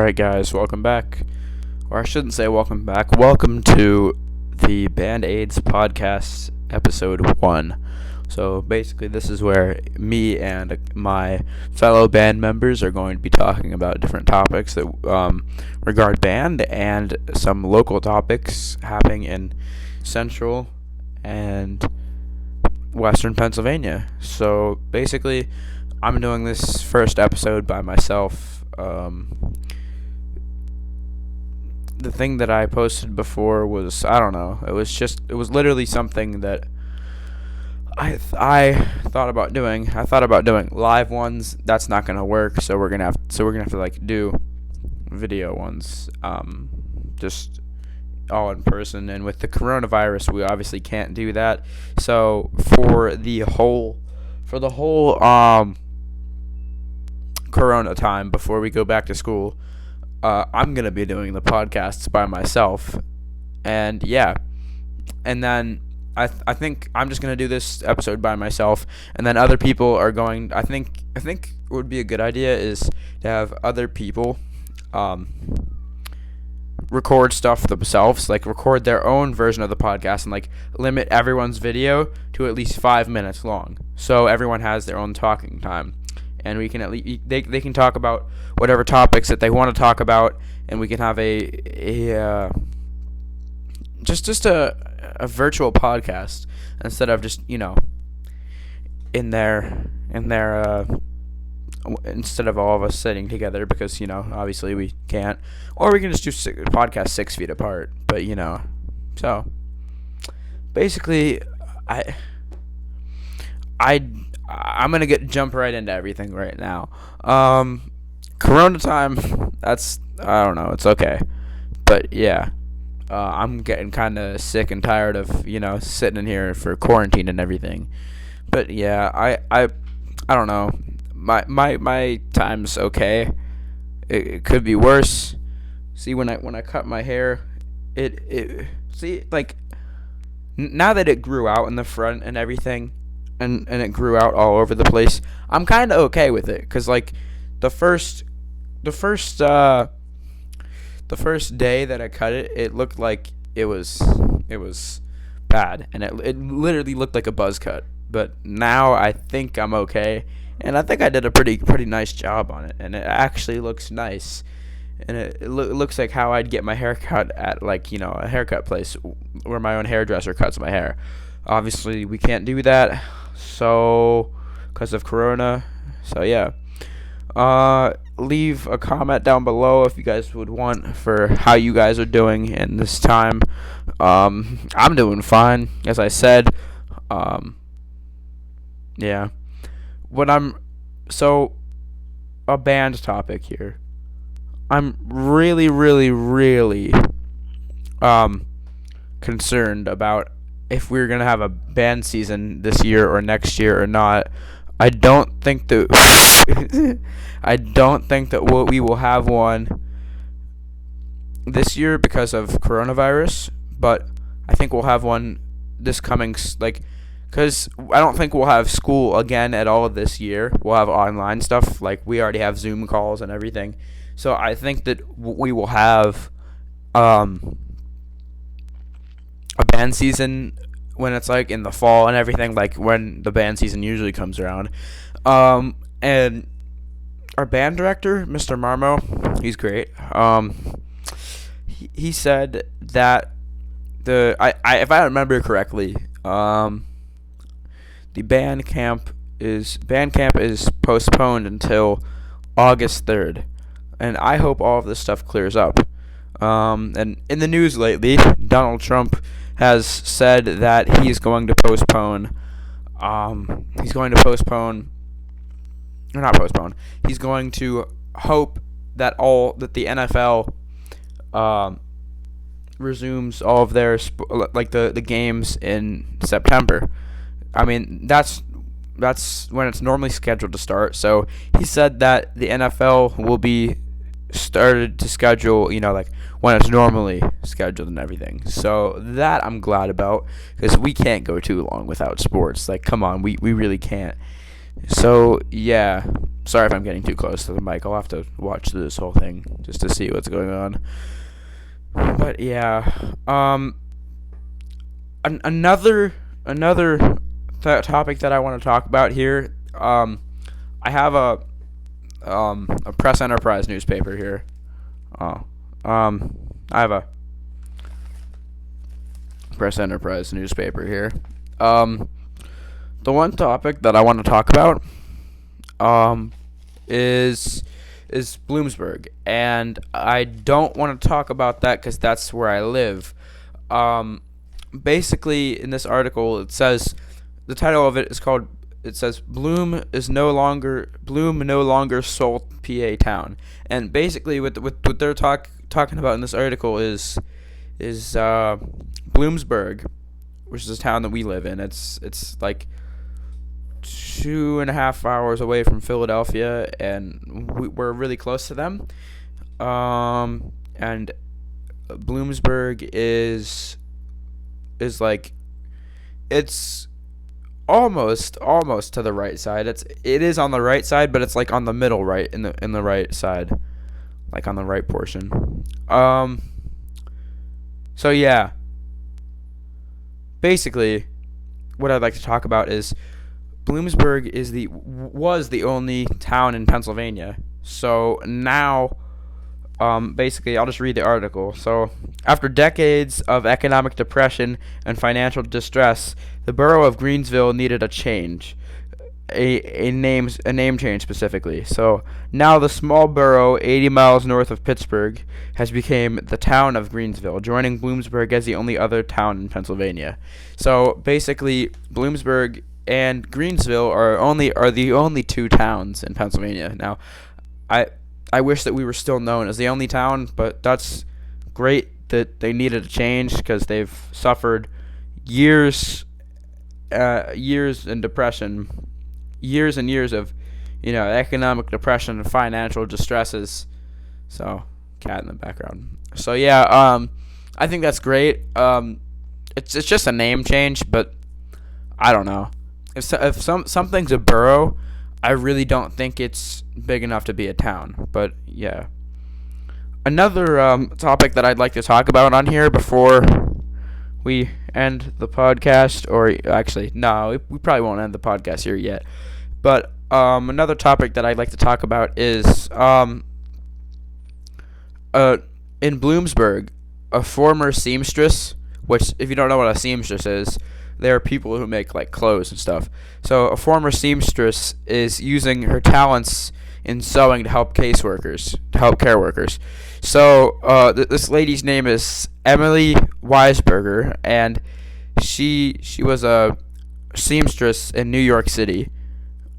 Alright guys, welcome back. Or I shouldn't say welcome back. Welcome to the Band-Aids podcast episode 1. So basically this is where me and my fellow band members are going to be talking about different topics that regard band and some local topics happening in central and western Pennsylvania. So basically I'm doing this first episode by myself. The thing that I posted before was, I don't know, it was literally something that I thought about doing. I thought about doing live ones. That's not gonna work, so we're gonna have to like do video ones, just all in person. And with the coronavirus, we obviously can't do that. So for the whole Corona time before we go back to school, I'm gonna be doing the podcasts by myself, and then I think I'm just gonna do this episode by myself, and then other people are going. I think what would be a good idea is to have other people record stuff themselves, like record their own version of the podcast, and like limit everyone's video to at least 5 minutes long, so everyone has their own talking time. And we can at least they can talk about whatever topics that they want to talk about, and we can have a virtual podcast instead of just in their instead of all of us sitting together, because obviously we can't, or we can just do podcast 6 feet apart. But so basically I'm gonna jump right into everything right now. Corona time, I don't know, it's okay, but yeah, I'm getting kind of sick and tired of sitting in here for quarantine and everything. But yeah, I don't know, my time's okay. It could be worse. See, when I cut my hair, now that it grew out in the front and everything, and it grew out all over the place, I'm kind of okay with it, because like the first day that I cut it, it looked like it was bad, and it literally looked like a buzz cut. But now I think I'm okay, and I think I did a pretty nice job on it, and it actually looks nice, and it looks like how I'd get my hair cut at a haircut place where my own hairdresser cuts my hair. Obviously we can't do that, so because of Corona. So yeah, leave a comment down below if you guys would want for how you guys are doing in this time. I'm doing fine, as I said. Yeah, a band topic here. I'm really concerned about if we're gonna have a band season this year or next year or not. I don't think that we will have one this year because of coronavirus, but I think we'll have one this coming, because I don't think we'll have school again at all this year. We'll have online stuff, like we already have Zoom calls and everything. So I think that we will have a band season when it's like in the fall and everything, like when the band season usually comes around. And our band director, Mr. Marmo, he's great. He said that if I remember correctly, the band camp is postponed until August 3rd, and I hope all of this stuff clears up. And in the news lately, Donald Trump has said that he's going to postpone. He's going to hope that the NFL resumes all of their the games in September. I mean, that's when it's normally scheduled to start. So he said that the NFL will be started to schedule, when it's normally scheduled and everything. So that I'm glad about, because we can't go too long without sports. Like, come on, we really can't. So yeah, sorry if I'm getting too close to the mic. I'll have to watch this whole thing just to see what's going on. But yeah, another topic that I want to talk about here. I have a Press Enterprise newspaper here. I have a Press Enterprise newspaper here. The one topic that I want to talk about is Bloomsburg, and I don't want to talk about that because that's where I live. Basically, in this article, it says the title of it is called. It says Bloom no longer sole PA town, and basically what they're talking about in this article is Bloomsburg, which is a town that we live in. It's like 2.5 hours away from Philadelphia, and we're really close to them. And Bloomsburg is like, it's almost to the right side. It is on the right side, but it's like on the middle right, in the right side, like on the right portion. So yeah, basically what I'd like to talk about is Bloomsburg was the only town in Pennsylvania. So now, basically, I'll just read the article. So, after decades of economic depression and financial distress, the borough of Greensville needed a change, a name change specifically. So now the small borough, 80 miles north of Pittsburgh, has become the town of Greensville, joining Bloomsburg as the only other town in Pennsylvania. So basically, Bloomsburg and Greensville are the only two towns in Pennsylvania. Now, I wish that we were still known as the only town, but that's great that they needed a change because they've suffered years in depression, years and years of, economic depression and financial distresses. So, cat in the background. So yeah, I think that's great. It's just a name change, but I don't know. If something's a borough, I really don't think it's big enough to be a town. But yeah, another topic that I'd like to talk about on here before we end the podcast, or actually, no, we probably won't end the podcast here yet. But another topic that I'd like to talk about is in Bloomsburg, a former seamstress, which if you don't know what a seamstress is, they are people who make like clothes and stuff. So a former seamstress is using her talents in sewing to help care workers. So this lady's name is Emily Weisberger, and she was a seamstress in New York City,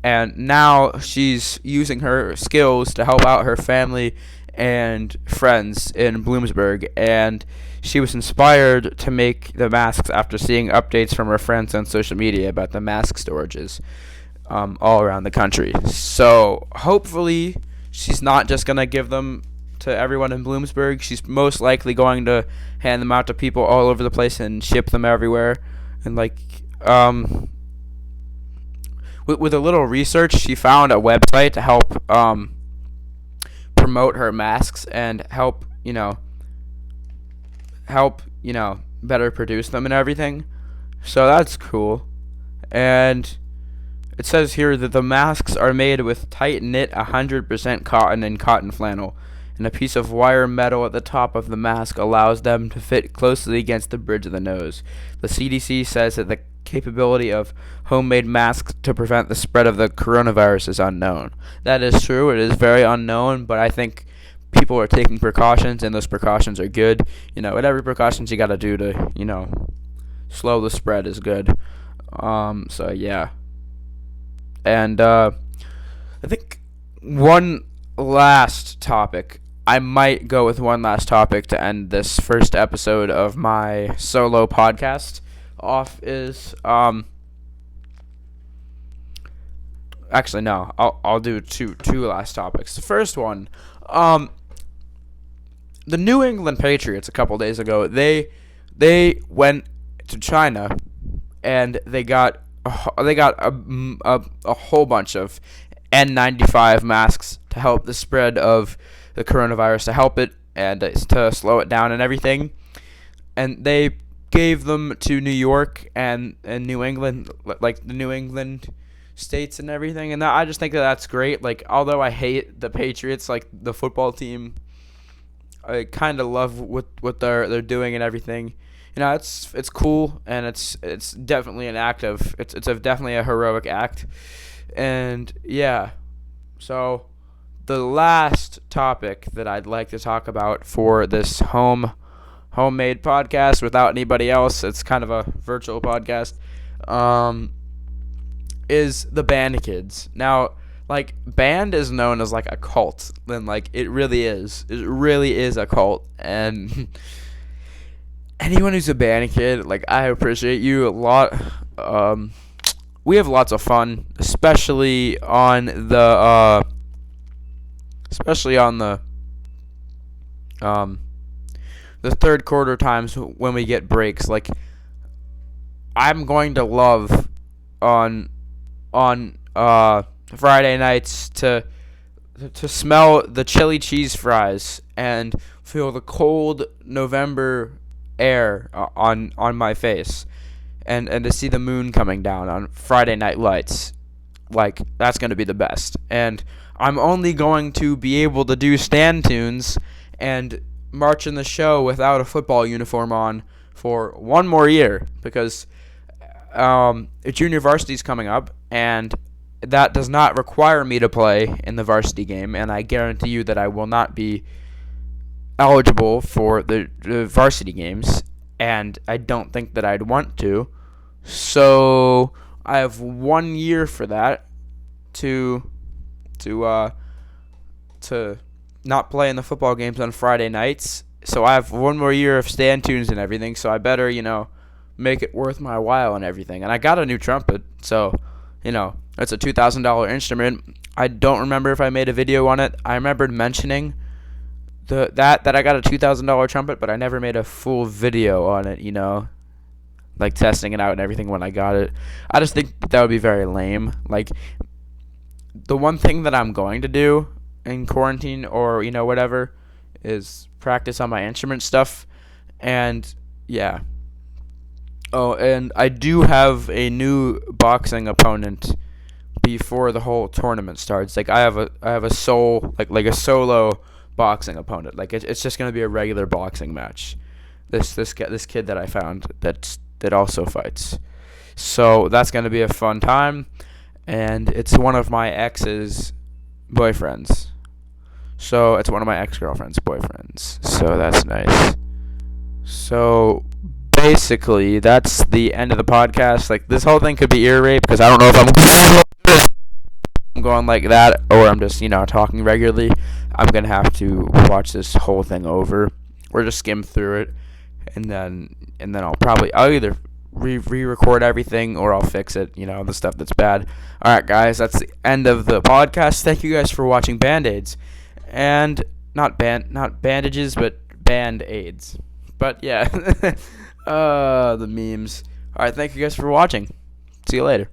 and now she's using her skills to help out her family and friends in Bloomsburg, and she was inspired to make the masks after seeing updates from her friends on social media about the mask storages all around the country. So hopefully she's not just going to give them to everyone in Bloomsburg. She's most likely going to hand them out to people all over the place and ship them everywhere. And with a little research, she found a website to help promote her masks and help better produce them and everything. So that's cool. And it says here that the masks are made with tight knit 100% cotton and cotton flannel, and a piece of wire metal at the top of the mask allows them to fit closely against the bridge of the nose. The CDC says that the capability of homemade masks to prevent the spread of the coronavirus is unknown. That is true. It is very unknown, but I think people are taking precautions, and those precautions are good. Whatever precautions you gotta do to, slow the spread is good. So yeah. And I think one last topic. I might go with one last topic to end this first episode of my solo podcast off is actually no, I'll do two last topics. The first one, the New England Patriots a couple days ago, they went to China and they got they got a whole bunch of N95 masks to help the spread of the coronavirus, to help it and to slow it down and everything. And they gave them to New York and New England, like the New England states and everything. And I just think that's great. Like, although I hate the Patriots, like the football team, I kind of love what they're doing and everything. It's cool, and it's definitely an act of it's definitely a heroic act. And yeah, so the last topic that I'd like to talk about for this homemade podcast without anybody else, it's kind of a virtual podcast, is the band kids. Now, like, band is known as like a cult, and like it really is a cult. And anyone who's a band kid, like, I appreciate you a lot. We have lots of fun, especially on the third quarter times when we get breaks. Like, I'm going to love on Friday nights to smell the chili cheese fries and feel the cold November air on my face, and to see the moon coming down on Friday night lights. Like, that's going to be the best. And I'm only going to be able to do stand tunes and march in the show without a football uniform on for one more year, because junior varsity's coming up, and that does not require me to play in the varsity game, and I guarantee you that I will not be eligible for the varsity games, and I don't think that I'd want to. So I have 1 year for that to not play in the football games on Friday nights. So I have 1 more year of stand tunes and everything, so I better, make it worth my while and everything. And I got a new trumpet, so, it's a $2,000 instrument. I don't remember if I made a video on it. I remembered mentioning that I got a $2,000 trumpet, but I never made a full video on it, like testing it out and everything when I got it. I just think that would be very lame. Like, the one thing that I'm going to do in quarantine, or whatever, is practice on my instrument stuff. And yeah. Oh, and I do have a new boxing opponent before the whole tournament starts. Like, I have a solo boxing opponent. Like, it's just gonna be a regular boxing match. This kid that I found that also fights. So that's gonna be a fun time, and it's one of my ex's boyfriends. So it's one of my ex-girlfriend's boyfriends. So that's nice. So basically, that's the end of the podcast. Like, this whole thing could be ear rape, because I don't know if I'm going like that, or I'm just, talking regularly. I'm going to have to watch this whole thing over, or just skim through it, and then I'll either re-record everything, or I'll fix it, the stuff that's bad. Alright, guys, that's the end of the podcast. Thank you guys for watching Band-Aids. And not bandages, but Band-Aids. But yeah, the memes. Alright, thank you guys for watching. See you later.